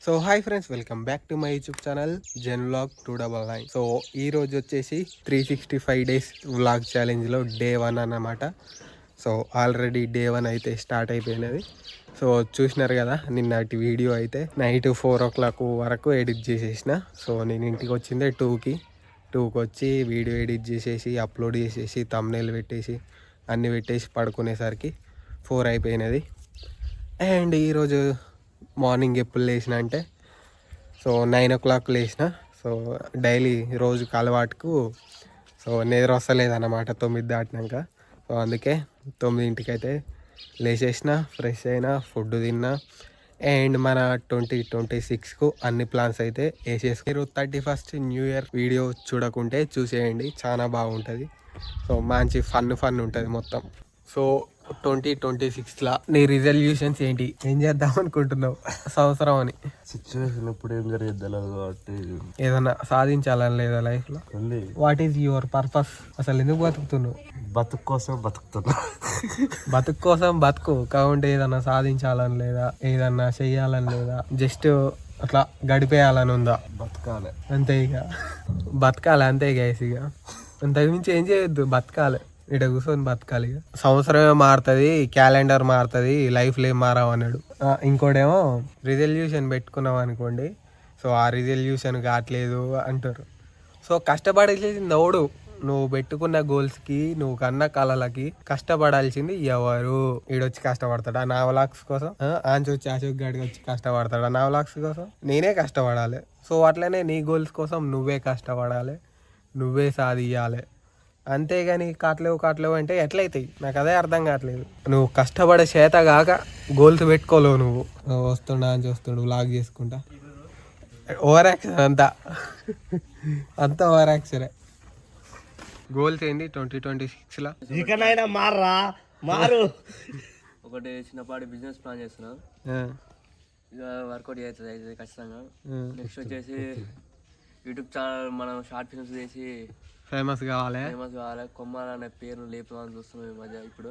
So hi friends, welcome back to my YouTube channel Zen vlog 299. So ఈ రోజు వచ్చేసి 365 days vlog ఛాలెంజ్లో day 1 అన్నమాట. So already day 1 అయితే start అయిపోయినది. So చూసినారు కదా, నిన్నటి వీడియో అయితే నైట్ 4 o'clock వరకు ఎడిట్ చేసేసిన. సో నేను ఇంటికి వచ్చిందే 2కి వచ్చి వీడియో ఎడిట్ చేసేసి అప్లోడ్ చేసేసి థంబ్నెయిల్ పెట్టేసి అన్నీ పెట్టేసి పడుకునేసరికి 4 అయిపోయినది. అండ్ ఈరోజు మార్నింగ్ ఎప్పుడు లేచిన అంటే సో 9 o'clock లేచిన. సో డైలీ రోజుకు అలవాటుకు సో నిద్ర వస్తలేదన్నమాట 9 దాటినాక. సో అందుకే 9ంటికి అయితే లేచేసిన, ఫ్రెష్ అయినా, ఫుడ్ తిన్నా. అండ్ మన 2026కు అన్ని ప్లాన్స్ అయితే వేసేసి మీరు 31st న్యూ ఇయర్ వీడియో చూడకుంటే చూసేయండి, చాలా బాగుంటుంది. సో మంచి ఫన్ ఉంటుంది మొత్తం. సో 2026లా నీ రిజల్యూషన్స్ ఏంటి? ఏం చేద్దాం అనుకుంటున్నావు సంవత్సరం అని? సిచ్యువేషన్ ఇప్పుడు ఏం జరిగిద్దాం కాబట్టి ఏదన్నా సాధించాలని లేదా లైఫ్ లో? What is your purpose? అసలు ఎందుకు బతుకుతున్నావు? బతుకు కోసం బతుకుతున్నా. బతుకు కోసం బతుకు కాకుంటే ఏదన్నా సాధించాలని లేదా, ఏదన్నా చెయ్యాలని లేదా, జస్ట్ అట్లా గడిపేయాలని ఉందా? బతకాలి అంతే, ఇక బతకాలి అంతే గైస్. ఇక అంతకుమించి ఏం చేయొద్దు, బతకాలి. ఇక్కడ కూర్చొని బతకాలి. ఇక సంవత్సరమే మారుతుంది, క్యాలెండర్ మారుతుంది, లైఫ్లో ఏం మారావు అన్నాడు. ఇంకోటేమో రిజల్యూషన్ పెట్టుకున్నాం అనుకోండి, సో ఆ రిజల్యూషన్ కావట్లేదు అంటారు. సో కష్టపడాల్సింది ఎవడు? నువ్వు పెట్టుకున్న గోల్స్కి, నువ్వు కన్న కళలకి కష్టపడాల్సింది ఎవరు? ఈడొచ్చి కష్టపడతాడా నా వ్లాగ్స్ కోసం? ఆంచి వచ్చి అశోక్ గాడికి వచ్చి కష్టపడతాడా నా వ్లాగ్స్ కోసం? నేనే కష్టపడాలి. సో అట్లనే నీ గోల్స్ కోసం నువ్వే కష్టపడాలి, నువ్వే సాధించాలి. అంతేగాని కాట్లేవు అంటే ఎట్లయితాయి? నాకు అదే అర్థం కావట్లేదు. నువ్వు కష్టపడే చేత కాక గోల్స్ పెట్టుకోలేవు. నువ్వు వస్తుండా అని చూస్తుండు వ్లాగ్ చేసుకుంటా. ఓవర్ యాక్షన్ అంతా ఓవర్ యాక్షనే. గోల్స్ ఏంటి 2026లో? ఇకనైనా మారు. ఒకటి చిన్నపాటి బిజినెస్ ప్లాన్ చేస్తున్నా, ఇక వర్కౌట్ అవుతుంది ఖచ్చితంగా. నెక్స్ట్ వచ్చేసి యూట్యూబ్ ఛానల్ మనం షార్ట్ ఫిల్మ్స్ చేసి ఫేమస్ కావాలి. కొమ్మాల అనే పేరు లేపుదామని చూస్తున్నాం ఈ మధ్య. ఇప్పుడు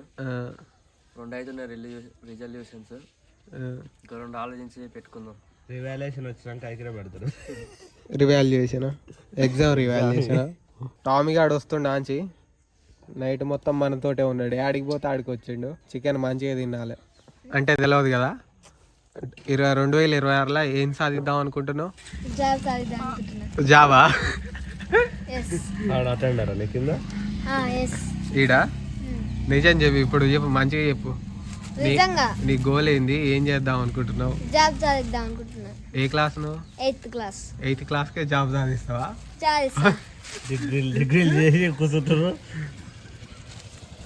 2 అవుతున్నాయి రిజల్యూషన్స్, ఇంకా 2 ఆలోచించి పెట్టుకుందాం. రివాల్యుయేషన్ వచ్చినాక ఐక్య పెడతారు. Revaluation, exam revaluation. టామీ గాడు వస్తుండ ఆంచి నైట్ మొత్తం మనతోటే ఉన్నాడు. ఆడికి పోతే ఆడికి వచ్చిండు. చికెన్ మంచిగా తినాలి అంటే తెలియదు కదా. 2026లో ఏం సాధిద్దాం అనుకుంటున్నావు? జాబా? ఈడా నిజం చెప్పు, ఇప్పుడు చెప్పు, మంచిగా చెప్పు. నీ గోల్ ఏంది? ఏం చేద్దాం అనుకుంటున్నావు? జాబ్ సాధిద్దాం అనుకుంటున్నా. ఏ క్లాస్ నువ్వు? 8th క్లాస్కే job సాధిస్తావా? డిగ్రీలు చేసి కూర్చుంటారు.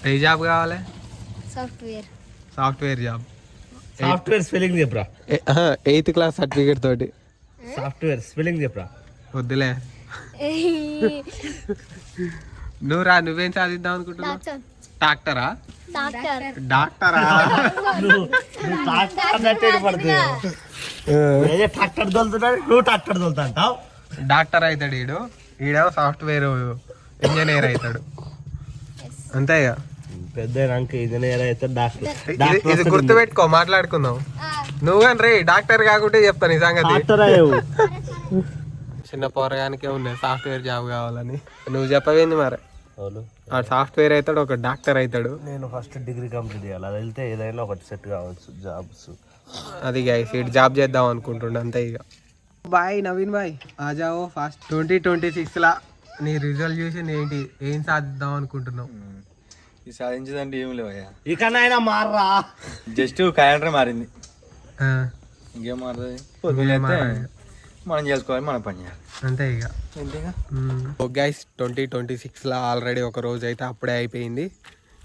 ఏ జాబ్ కావాలి? Software job. సాఫ్ట్వేర్ స్పెల్లింగ్ చెప్పరా? 8th క్లాస్ సర్టిఫికేట్ తోటి. సాఫ్ట్వేర్ స్పెల్లింగ్ చెప్పరా? వద్దులే. నువ్వేం సాధిద్దాం అనుకుంటున్నావు? డాక్టరా? ట్రాక్టర్ తోలుతున్నాడు, నువ్వు ట్రాక్టర్ తోలుతాంటావు. డాక్టర్ అవుతాడు ఈడేమో సాఫ్ట్వేర్ ఇంజనీర్ అవుతాడు. అంతేగా, పెద్ద ఇంజనీర్ అయితే డాక్టర్. ఇది గుర్తుపెట్టుకో, మాట్లాడుకుందాం. నువ్వు కానీ రే డాక్టర్ కాకుంటే చెప్తాను ఈ సంగతి. చిన్న పోరగానికే ఉన్నాయి సాఫ్ట్వేర్ జాబ్ కావాలని. నువ్వు చెప్పవేంది మరి? ఆ సాఫ్ట్వేర్ అవుతాడు, ఒక డాక్టర్ అవుతాడు. నేను ఫస్ట్ డిగ్రీ కంప్లీట్ చేయాలి, అది వెళ్తే ఏదైనా ఒకటి సెట్ కావచ్చు జాబ్స్. అది గైస్, ఇటు జాబ్ చేద్దాం అనుకుంటుండే అంతే. ఇక బాయ్ నవీన్ బాయ్, ఆజావో ఫాస్ట్. 2026లా నీ రిజల్యూషన్ ఏంటి? ఏం సాధిద్దాం అనుకుంటున్నావు? ఇది సాధించదంటే ఏం లేవయ్యా, ఇకనైనా మారరా. జస్ట్ క్యాలెండర్ మారింది, ఇంకేం మారుతుంది? మనం చేసుకోవాలి, మనం పని చేయాలి అంతే ఇక. అంతేగా. గైస్ 2026లా ఆల్రెడీ ఒక రోజు అయితే అప్పుడే అయిపోయింది.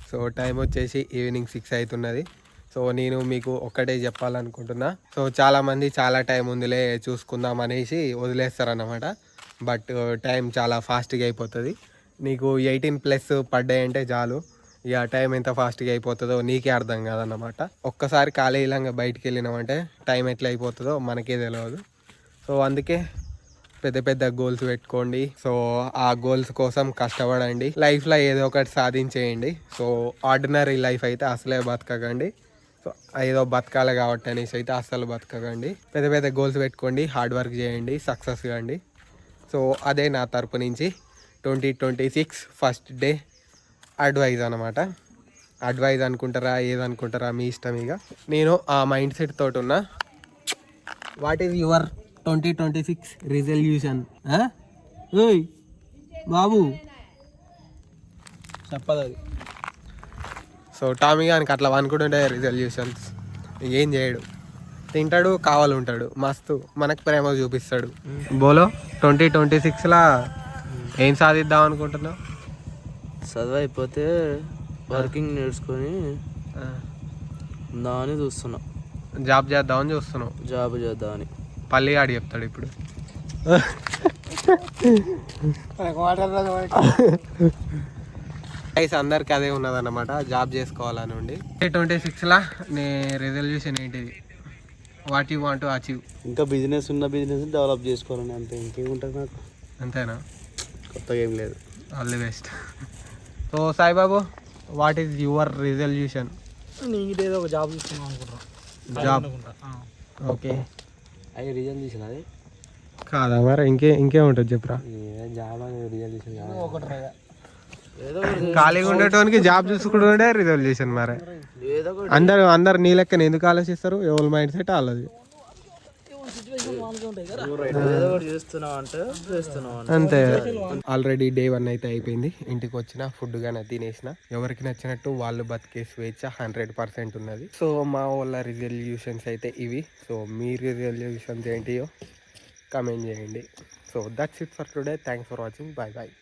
సో టైం వచ్చేసి ఈవినింగ్ 6 అవుతున్నది. సో నేను మీకు ఒక్కటే చెప్పాలనుకుంటున్నా. సో చాలామంది చాలా టైం ఉందిలే చూసుకుందాం అనేసి వదిలేస్తారన్నమాట. బట్ టైం చాలా ఫాస్ట్గా అయిపోతుంది. నీకు 18+ పడ్డాయంటే చాలు, ఇక టైం ఎంత ఫాస్ట్గా అయిపోతుందో నీకే అర్థం కాదన్నమాట. ఒక్కసారి కాలేజీలంగా బయటికి వెళ్ళినామంటే టైం ఎట్లా అయిపోతుందో మనకే తెలియదు. సో అందుకే పెద్ద గోల్స్ పెట్టుకోండి. సో ఆ గోల్స్ కోసం కష్టపడండి. లైఫ్లో ఏదో ఒకటి సాధించేయండి. సో ఆర్డినరీ లైఫ్ అయితే అసలే బతకకండి. సో ఏదో బతకాలి కాబట్టి అనేసి అయితే అస్సలు బతకకండి. పెద్ద పెద్ద గోల్స్ పెట్టుకోండి, హార్డ్ వర్క్ చేయండి, సక్సెస్ కాండి. సో అదే నా తరపు నుంచి 2026 ఫస్ట్ డే అడ్వైజ్ అనమాట. అడ్వైజ్ అనుకుంటారా ఏదనుకుంటారా మీ ఇష్టం. ఇక నేను ఆ మైండ్ సెట్ తోటి ఉన్నా. What is your 2026 resolution? ఓయ్ బాబు చెప్పదు అది. సో టామీ గానికి అట్లా అనుకుంటుంటే రిజల్యూషన్స్ ఏం చేయడు, తింటాడు, కావాలంటాడు, మస్తు మనకు ప్రేమ చూపిస్తాడు. బోలో 2026లా ఏం సాధిద్దాం అనుకుంటున్నావు? చదువు అయిపోతే వర్కింగ్ నేర్చుకొని ఉందామని చూస్తున్నా. జాబ్ చేద్దామని చూస్తున్నావు? జాబ్ చేద్దామని పల్లి ఆడి చెప్తాడు ఇప్పుడు. అందరికి అదే ఉన్నదన్నమాట, జాబ్ చేసుకోవాలని ఉండి. 2026లా నీ రిజల్యూషన్ ఏంటిది? What you want to achieve? ఇంకా బిజినెస్ డెవలప్ చేసుకోవాలని అంతే, ఇంకేముంటుంది నాకు. అంతేనా? కొత్తగా ఏం లేదు. All the best. So Saibabu, what is your resolution? ఏదో ఒక జాబ్ తీసుకున్నాం అనుకుంటున్నాం. జాబ్. ఓకే, అయ్యి రిజల్యూషన్ అది కాదా మరి ఇంకేముంటుంది చెప్పురా. జాబ్ అనేది రిజల్యూషన్ ఒకటి ఖాళీగా ఉండేటోనికి జాబ్ చూసుకుంటుండే రిజల్యూషన్. మరి ఏదో అందరు నీ లెక్కన ఎందుకు ఆలోచిస్తారు? ఎవరి మైండ్ సెట్ వాళ్ళది అంతే. ఆల్రెడీ డే 1 అయితే అయిపోయింది. ఇంటికి వచ్చిన ఫుడ్ గానే తినేసిన. ఎవరికి నచ్చినట్టు వాళ్ళు బతికే స్వేచ్ఛ 100% ఉన్నది. సో మా వాళ్ళ రిజల్యూషన్స్ అయితే ఇవి. సో మీ రిజల్యూషన్స్ ఏంటియో కమెంట్ చేయండి. So that's it for today. Thanks for watching. Bye bye.